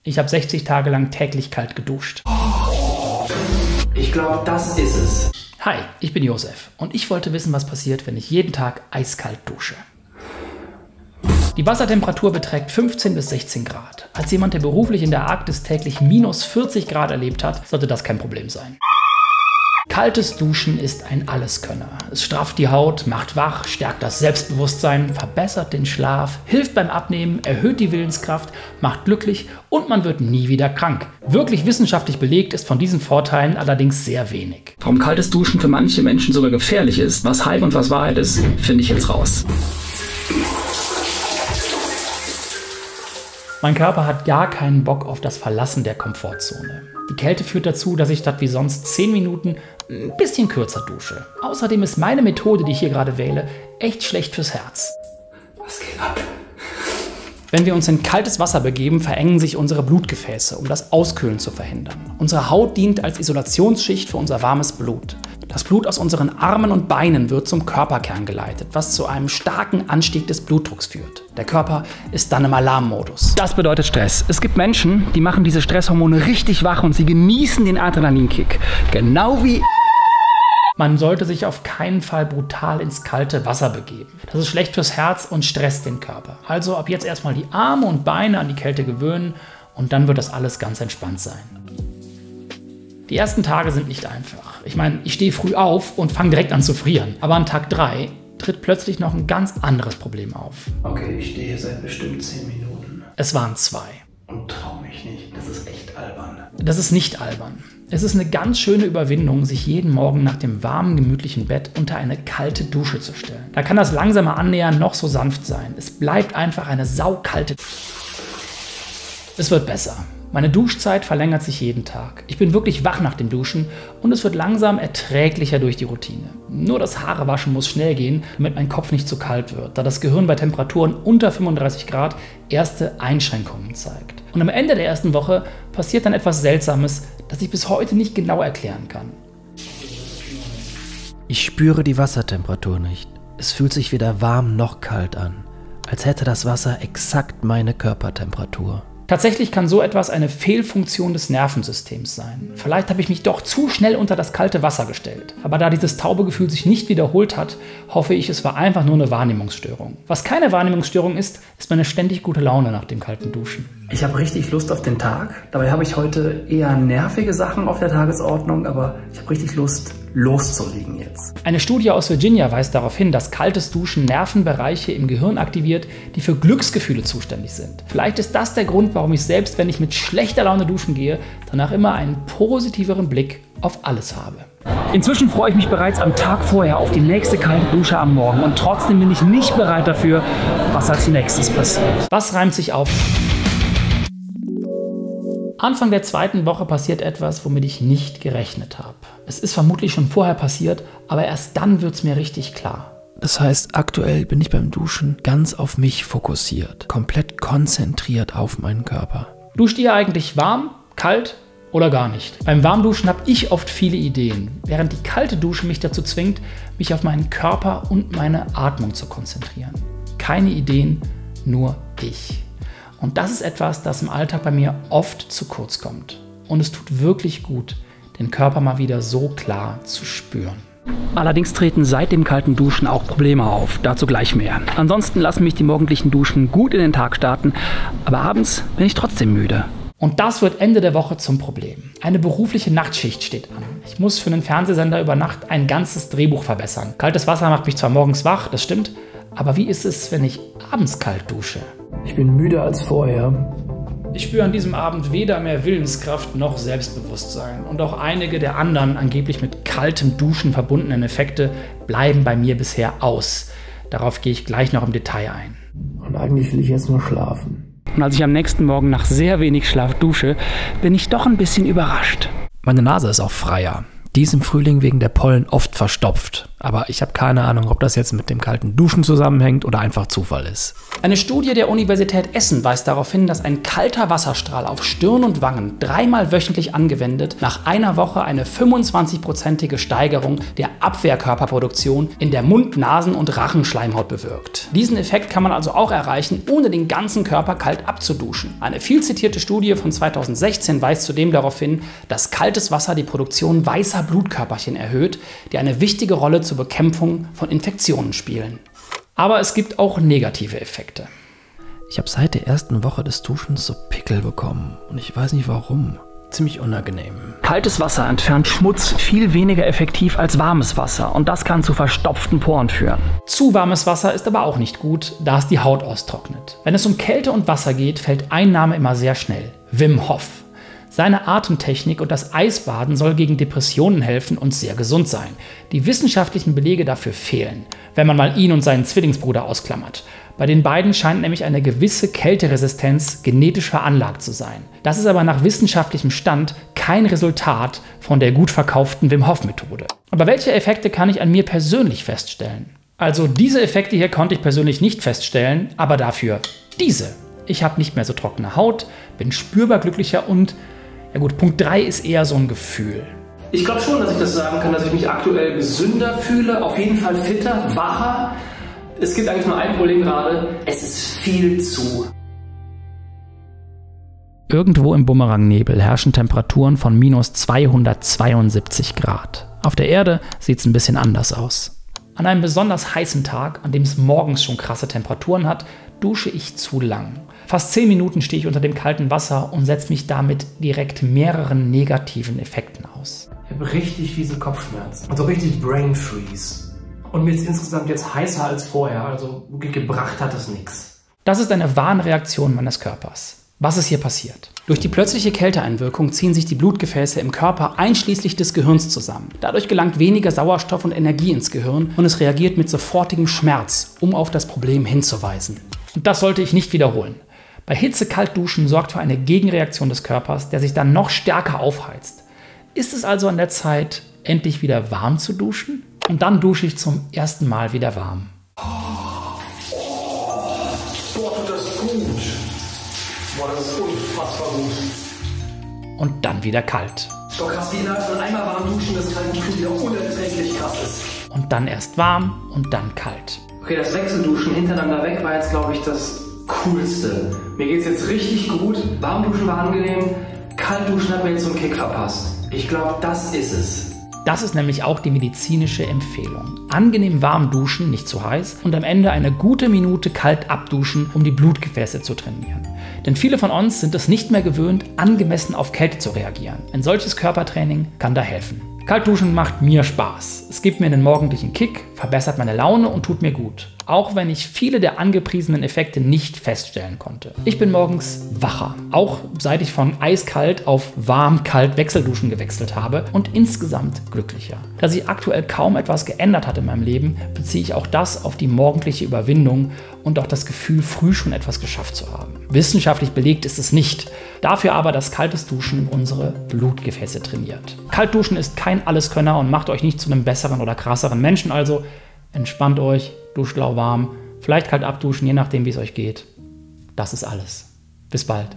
Ich habe 60 Tage lang täglich kalt geduscht. Ich glaube, das ist es. Hi, ich bin Josef und ich wollte wissen, was passiert, wenn ich jeden Tag eiskalt dusche. Die Wassertemperatur beträgt 15 bis 16 Grad. Als jemand, der beruflich in der Arktis täglich minus 40 Grad erlebt hat, sollte das kein Problem sein. Kaltes Duschen ist ein Alleskönner. Es strafft die Haut, macht wach, stärkt das Selbstbewusstsein, verbessert den Schlaf, hilft beim Abnehmen, erhöht die Willenskraft, macht glücklich und man wird nie wieder krank. Wirklich wissenschaftlich belegt ist von diesen Vorteilen allerdings sehr wenig. Warum kaltes Duschen für manche Menschen sogar gefährlich ist, was Hype und was Wahrheit ist, finde ich jetzt raus. Mein Körper hat gar keinen Bock auf das Verlassen der Komfortzone. Die Kälte führt dazu, dass ich statt wie sonst 10 Minuten ein bisschen kürzer dusche. Außerdem ist meine Methode, die ich hier gerade wähle, echt schlecht fürs Herz. Was geht ab? Wenn wir uns in kaltes Wasser begeben, verengen sich unsere Blutgefäße, um das Auskühlen zu verhindern. Unsere Haut dient als Isolationsschicht für unser warmes Blut. Das Blut aus unseren Armen und Beinen wird zum Körperkern geleitet, was zu einem starken Anstieg des Blutdrucks führt. Der Körper ist dann im Alarmmodus. Das bedeutet Stress. Es gibt Menschen, die machen diese Stresshormone richtig wach und sie genießen den Adrenalinkick. Genau wie... Man sollte sich auf keinen Fall brutal ins kalte Wasser begeben. Das ist schlecht fürs Herz und stresst den Körper. Also ab jetzt erstmal die Arme und Beine an die Kälte gewöhnen und dann wird das alles ganz entspannt sein. Die ersten Tage sind nicht einfach. Ich meine, ich stehe früh auf und fange direkt an zu frieren. Aber an Tag 3 tritt plötzlich noch ein ganz anderes Problem auf. Okay, ich stehe hier seit bestimmt 10 Minuten. Es waren 2. Und trau mich nicht, das ist echt albern. Das ist nicht albern. Es ist eine ganz schöne Überwindung, sich jeden Morgen nach dem warmen, gemütlichen Bett unter eine kalte Dusche zu stellen. Da kann das langsame Annähern noch so sanft sein. Es bleibt einfach eine saukalte... Es wird besser. Meine Duschzeit verlängert sich jeden Tag. Ich bin wirklich wach nach dem Duschen und es wird langsam erträglicher durch die Routine. Nur das Haarewaschen muss schnell gehen, damit mein Kopf nicht zu kalt wird, da das Gehirn bei Temperaturen unter 35 Grad erste Einschränkungen zeigt. Und am Ende der ersten Woche passiert dann etwas Seltsames, das ich bis heute nicht genau erklären kann. Ich spüre die Wassertemperatur nicht. Es fühlt sich weder warm noch kalt an, als hätte das Wasser exakt meine Körpertemperatur. Tatsächlich kann so etwas eine Fehlfunktion des Nervensystems sein. Vielleicht habe ich mich doch zu schnell unter das kalte Wasser gestellt. Aber da dieses taube Gefühl sich nicht wiederholt hat, hoffe ich, es war einfach nur eine Wahrnehmungsstörung. Was keine Wahrnehmungsstörung ist, ist meine ständig gute Laune nach dem kalten Duschen. Ich habe richtig Lust auf den Tag. Dabei habe ich heute eher nervige Sachen auf der Tagesordnung, aber ich habe richtig Lust, loszulegen jetzt. Eine Studie aus Virginia weist darauf hin, dass kaltes Duschen Nervenbereiche im Gehirn aktiviert, die für Glücksgefühle zuständig sind. Vielleicht ist das der Grund, warum ich selbst, wenn ich mit schlechter Laune duschen gehe, danach immer einen positiveren Blick auf alles habe. Inzwischen freue ich mich bereits am Tag vorher auf die nächste kalte Dusche am Morgen und trotzdem bin ich nicht bereit dafür, was als nächstes passiert. Was reimt sich auf? Anfang der 2. Woche passiert etwas, womit ich nicht gerechnet habe. Es ist vermutlich schon vorher passiert, aber erst dann wird es mir richtig klar. Das heißt, aktuell bin ich beim Duschen ganz auf mich fokussiert, komplett konzentriert auf meinen Körper. Duscht ihr eigentlich warm, kalt oder gar nicht? Beim Warmduschen habe ich oft viele Ideen, während die kalte Dusche mich dazu zwingt, mich auf meinen Körper und meine Atmung zu konzentrieren. Keine Ideen, nur ich. Und das ist etwas, das im Alltag bei mir oft zu kurz kommt. Und es tut wirklich gut, den Körper mal wieder so klar zu spüren. Allerdings treten seit dem kalten Duschen auch Probleme auf, dazu gleich mehr. Ansonsten lassen mich die morgendlichen Duschen gut in den Tag starten, aber abends bin ich trotzdem müde. Und das wird Ende der Woche zum Problem. Eine berufliche Nachtschicht steht an. Ich muss für einen Fernsehsender über Nacht ein ganzes Drehbuch verbessern. Kaltes Wasser macht mich zwar morgens wach, das stimmt, aber wie ist es, wenn ich abends kalt dusche? Ich bin müder als vorher. Ich spüre an diesem Abend weder mehr Willenskraft noch Selbstbewusstsein. Und auch einige der anderen angeblich mit kaltem Duschen verbundenen Effekte bleiben bei mir bisher aus. Darauf gehe ich gleich noch im Detail ein. Und eigentlich will ich jetzt nur schlafen. Und als ich am nächsten Morgen nach sehr wenig Schlaf dusche, bin ich doch ein bisschen überrascht. Meine Nase ist auch freier. Die ist im Frühling wegen der Pollen oft verstopft. Aber ich habe keine Ahnung, ob das jetzt mit dem kalten Duschen zusammenhängt oder einfach Zufall ist. Eine Studie der Universität Essen weist darauf hin, dass ein kalter Wasserstrahl auf Stirn und Wangen 3-mal wöchentlich angewendet nach einer Woche eine 25-prozentige Steigerung der Abwehrkörperproduktion in der Mund-, Nasen- und Rachenschleimhaut bewirkt. Diesen Effekt kann man also auch erreichen, ohne den ganzen Körper kalt abzuduschen. Eine viel zitierte Studie von 2016 weist zudem darauf hin, dass kaltes Wasser die Produktion weißer Blutkörperchen erhöht, die eine wichtige Rolle zur Bekämpfung von Infektionen spielen. Aber es gibt auch negative Effekte. Ich habe seit der ersten Woche des Duschens so Pickel bekommen und ich weiß nicht warum. Ziemlich unangenehm. Kaltes Wasser entfernt Schmutz viel weniger effektiv als warmes Wasser und das kann zu verstopften Poren führen. Zu warmes Wasser ist aber auch nicht gut, da es die Haut austrocknet. Wenn es um Kälte und Wasser geht, fällt ein Name immer sehr schnell: Wim Hof. Seine Atemtechnik und das Eisbaden soll gegen Depressionen helfen und sehr gesund sein. Die wissenschaftlichen Belege dafür fehlen, wenn man mal ihn und seinen Zwillingsbruder ausklammert. Bei den beiden scheint nämlich eine gewisse Kälteresistenz genetisch veranlagt zu sein. Das ist aber nach wissenschaftlichem Stand kein Resultat von der gut verkauften Wim Hof Methode. Aber welche Effekte kann ich an mir persönlich feststellen? Also diese Effekte hier konnte ich persönlich nicht feststellen, aber dafür diese. Ich habe nicht mehr so trockene Haut, bin spürbar glücklicher und ja gut, Punkt 3 ist eher so ein Gefühl. Ich glaube schon, dass ich das sagen kann, dass ich mich aktuell gesünder fühle, auf jeden Fall fitter, wacher. Es gibt eigentlich nur ein Problem gerade: es ist viel zu. Irgendwo im Bumerangnebel herrschen Temperaturen von minus 272 Grad. Auf der Erde sieht es ein bisschen anders aus. An einem besonders heißen Tag, an dem es morgens schon krasse Temperaturen hat, dusche ich zu lang. Fast 10 Minuten stehe ich unter dem kalten Wasser und setze mich damit direkt mehreren negativen Effekten aus. Ich habe richtig fiese Kopfschmerzen, also richtig Brain Freeze. Und mir ist insgesamt jetzt heißer als vorher, also wirklich gebracht hat es nichts. Das ist eine Warnreaktion meines Körpers. Was ist hier passiert? Durch die plötzliche Kälteeinwirkung ziehen sich die Blutgefäße im Körper einschließlich des Gehirns zusammen. Dadurch gelangt weniger Sauerstoff und Energie ins Gehirn und es reagiert mit sofortigem Schmerz, um auf das Problem hinzuweisen. Und das sollte ich nicht wiederholen. Bei Hitze kalt duschen sorgt für eine Gegenreaktion des Körpers, der sich dann noch stärker aufheizt. Ist es also an der Zeit, endlich wieder warm zu duschen? Und dann dusche ich zum ersten Mal wieder warm. Boah, tut das gut. Boah, das ist unfassbar gut. Und dann wieder kalt. So krass, wie innerhalb von einmal warm duschen, das kalten Duschen wieder unerträglich krass ist. Und dann erst warm und dann kalt. Okay, das Wechselduschen hintereinander weg war jetzt, glaube ich, das Coolste. Mir geht's jetzt richtig gut. Warmduschen war angenehm. Kaltduschen hat mir jetzt so einen Kick verpasst. Ich glaube, das ist es. Das ist nämlich auch die medizinische Empfehlung. Angenehm warm duschen, nicht zu heiß, und am Ende eine gute Minute kalt abduschen, um die Blutgefäße zu trainieren. Denn viele von uns sind es nicht mehr gewöhnt, angemessen auf Kälte zu reagieren. Ein solches Körpertraining kann da helfen. Kaltduschen macht mir Spaß. Es gibt mir einen morgendlichen Kick, verbessert meine Laune und tut mir gut. Auch wenn ich viele der angepriesenen Effekte nicht feststellen konnte. Ich bin morgens wacher, auch seit ich von eiskalt auf warm-kalt Wechselduschen gewechselt habe und insgesamt glücklicher. Da sich aktuell kaum etwas geändert hat in meinem Leben, beziehe ich auch das auf die morgendliche Überwindung und auch das Gefühl, früh schon etwas geschafft zu haben. Wissenschaftlich belegt ist es nicht. Dafür aber, dass kaltes Duschen unsere Blutgefäße trainiert. Kaltduschen ist kein Alleskönner und macht euch nicht zu einem besseren oder krasseren Menschen, also entspannt euch, duscht lauwarm, vielleicht kalt abduschen, je nachdem wie es euch geht. Das ist alles. Bis bald.